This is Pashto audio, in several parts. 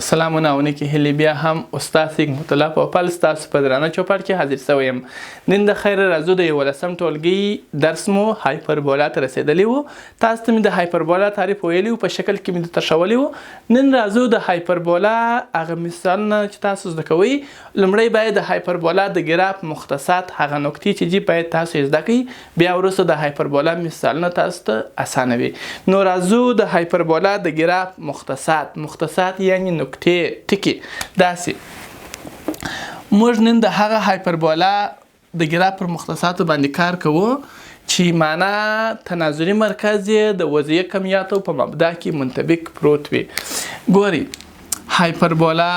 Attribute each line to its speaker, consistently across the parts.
Speaker 1: سلامونه او نیکی هیلې بیا هم استاد حکمت الله پوپل ستاسو په درانه چوپړ کې حاضر شوی یم. نن د خیر راځو د يوولسم ټولګي درس مو هایپربولا ته رسیدلی وو. تاسو ته مې د هایپربولا تعریف ویلی وو، په شکل کې مې درته ښولی وو. نن راځو د هایپربولا هغه مثالونه چې تاسو زده کوئ. لومړی باید د هایپربولا د ګراف مختصات هغه نقطې چې دي باید تاسو زده کړئ، بیا وروسته د هایپربولا مثالونه تاسو ته اسانه وي. نو راځو د هایپربولا د ګراف مختصات یعنی نقطې ټکي داسې. موږ نن د هغه هایپربولا د ګراف پر مختصاتو باندې کار کوو چې معنا تناظري مرکز یې د وضعي کمیاتو په مبدا کې منطبق پروت وي. ګورئ هایپربولا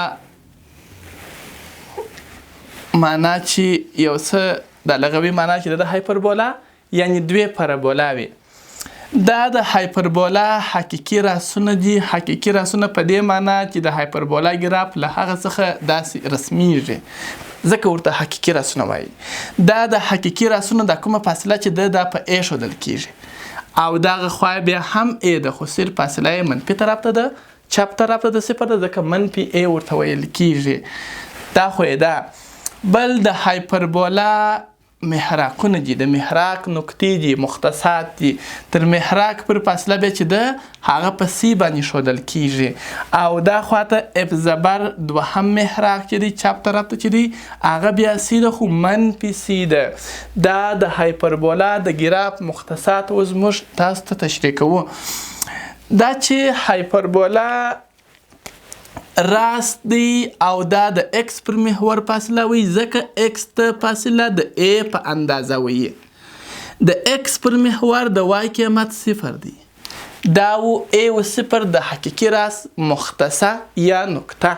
Speaker 1: معنا چې یو څه د لغوي معنا چې د هایپربولا یعنی دوی پربولا وي. دا د هایپربولا حقیقي راسونه دي. حقیقي راسونه په دې معنا چې د هایپربولا ګراف له هغه څخه داسې رسمیږي، ځکه ورته حقیقي راسونه وایي. دا د حقیقي راسونه د کومه فاصله چې دا په ا ښودل کیږي او دغه خوا بیا هم ا ده، خو صرف فاصله یې منفي طرف ته ده، چپ طرف ته د صفر ده، ځکه منفي ا ورته ویل کیږي. دا خو یې ده. بل د هایپربولا محراکونه دي، د محراک نقطې دي، مختصات دي. تر محراک پر فاصله بیا چې ده هغه په سی باندې ښودل کیږي او دا خواته اف زبر دوهم محراک چې دی چپ طرف ته چې دی هغه بیا سی ده، خو منفي سی ده. دا د هایپربولا د ګراف مختصات اوس موږ تاسو ته تشریح کوو. دا چې هایپربولا راست دی او دا د اکس پر محور فاصله وي، ځکه اکس ته فاصله د ا په اندازه وي. د اکس پر محور د وای قیمت صفر دی. دا و ا و صفر د حقیقي راست مختصه یا نقطه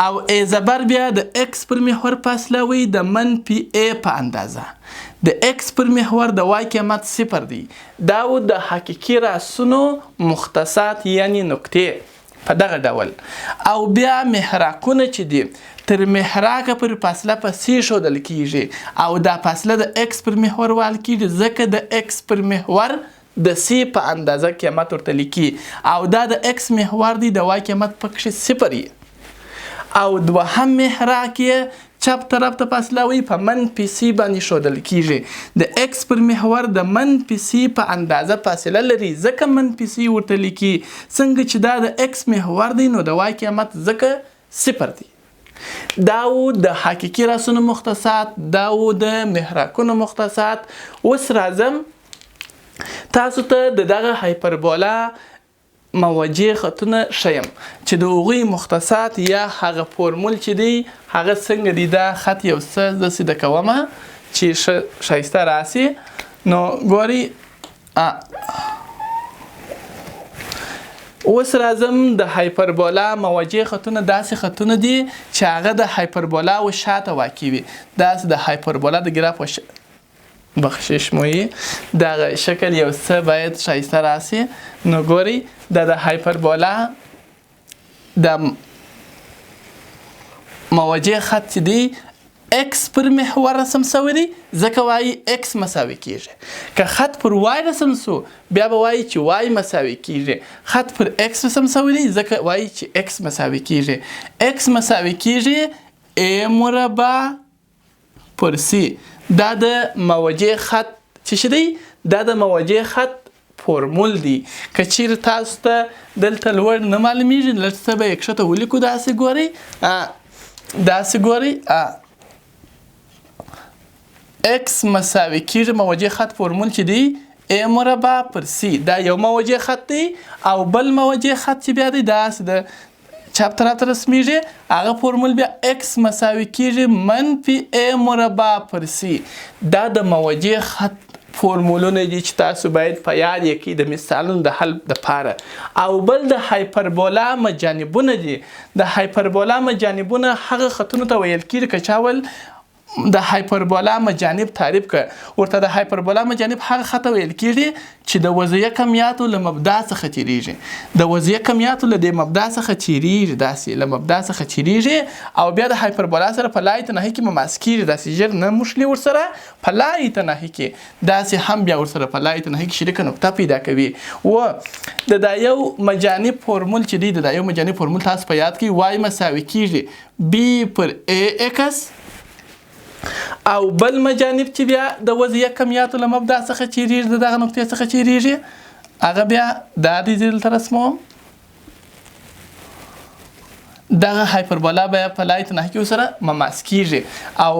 Speaker 1: او ا زبر بیا د اکس پر محور فاصله وي د منفي ا په اندازه. د اکس پر محور د وای قیمت صفر دی. دا و د حقیقي راستونو مختصات یعنی نقطې په دغه ډول. او بیا محراکونه چې دي تر محراکه پر فاصله په سی ښودل کیږي او دا فاصله د اکس پر محور وال کیږي، ځکه د اکس پر محور د سی په اندازه قیمت ورته لیکي او دا د اکس محور دی، د وای قیمت پکې صفر یي او دوهم محراک یې چپ طرف ته فاصله وي په منفي سی باندې ښودل کیږي. د اکس پر محور د منفي سی په اندازه فاصله لري، ځکه منفي سی ورته لیکي. څنګه چې دا د اکس محور دی نو د وای قیمت ځکه صفر دی. دا و د حقیقي راسونو مختصات، دا و د محراکونو مختصات. اوس راځم تاسو ته د دغه هایپربولا موجه خطونه ښیم چې د هغوی مختصات یا هغه فورمول چې دی هغه څنګه دی. دا خط یو څه داسې د کومه چې ښایسته راسي. نو ګورئ اوس راځم د هایپربولا موجه خطونه داسې خطونه دي چې هغه د هایپربولا و شاته واقع وي. داسې د هایپربولا د ګراف بخشش موي دغه شکل یو څه باید ښایسته راسي. نو ګورئ دا د هایپربولا د موجه خط چې دی اکس پر محور رسم سوی دی، ځکه وایي اکس مساوي کیږي. که خط پر وای رسم سو بیا به وایي چې وای مساوي کیږي. خط پر اکس رسم سوی دی ځکه وایي چې اکس مساوي کیږي. اکس مساوي کیږي ا مربع پر سی. دا د موجه خط چې دی دا د موجه خط فورمول دی. که چیرې تاسو ته دلته لوړ نه معلومیږي لږ څه به یې کښته ولیکو. داسې ګورئ داسې ګورئ اکس مساوي کیږي موجه خط فورمول چې دی ا مربع پر سی. دا یو موجه خط دی او بل موجه خط چې بیا دی داسې د چپ طرف ته رسمیږي هغه فورمول بیا اکس مساوي کیږي منفي ا مربع پر سی. دا د موجه خط فورمولونه دي چې تاسو باید په یاد یې کړئ د مثالونو د حل لپاره. او بل د هایپربولا مجانبونه دي. د هایپربولا مجانبونه هغه خطونو ته ویل کیږي که چا ول د هایپربولا مجانب تعریف کړ ورته د هایپربولا مجانب هغه خط ویل کېږي چې د وضعیه کمیاتو له مبدا څخه تیریږي د وضعیه کمیاتو له دې مبدا څخه تیریږي داسې له مبدا څخه تیریږي او بیا د هایپربولا سره په لای تنهي کې مماس کېږي داسې ژر نه مشلي ورسره په لای تنهي کې داسې هم بیا ورسره په لای تنهي کې شریکه نقطه پیدا کوي و د دا یو مجانب فورمول چې دی د دا یو مجانب فورمول تاسو په یاد کړئ وای مساوي کېږي بي پر اے ایکس او بل مجانب چې بیا د وضعیه کمیاتو له مبدا څخه چیریږي د دغه نقطې څخه چیریږي هغه بیا دا د دلته رسموم دغه هایپربولا بیا په لای تنهي کې سره مماس کیږي او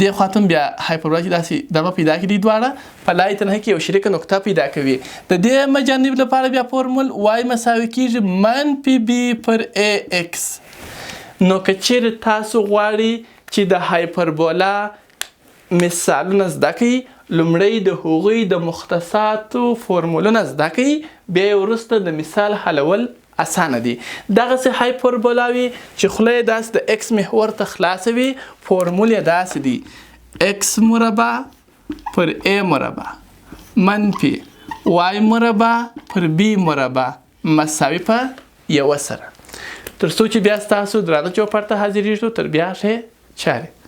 Speaker 1: دې خاطر بیا هایپربولا چې داسې دغه پیدا کړي دواړه په لای تنهي کې یو شریکه نقطه پیدا کوي د دې مجانب لپاره بیا فورمول وای مساوي کیږي منفي بي پر اے ایکس نو که چیرې تاسو غواړئ چې د هایپربولا مثالونه زده کړئ لومړی د هغوی د مختصاتو فورمولونه زده کړئ بیا وروسته د مثال حلول اسانه دي دغسې هایپربولا وي چې خوله یې داسې د اکس محور ته خلاصه وي فورمول یې داسې دي اکس مربع پر ا مربع منفي وای مربع پر بي مربع مساوي په یوه سره تر څو چې بیا ستاسو درانه چوپړ ته حاضرېږو تر بیا ښې چارې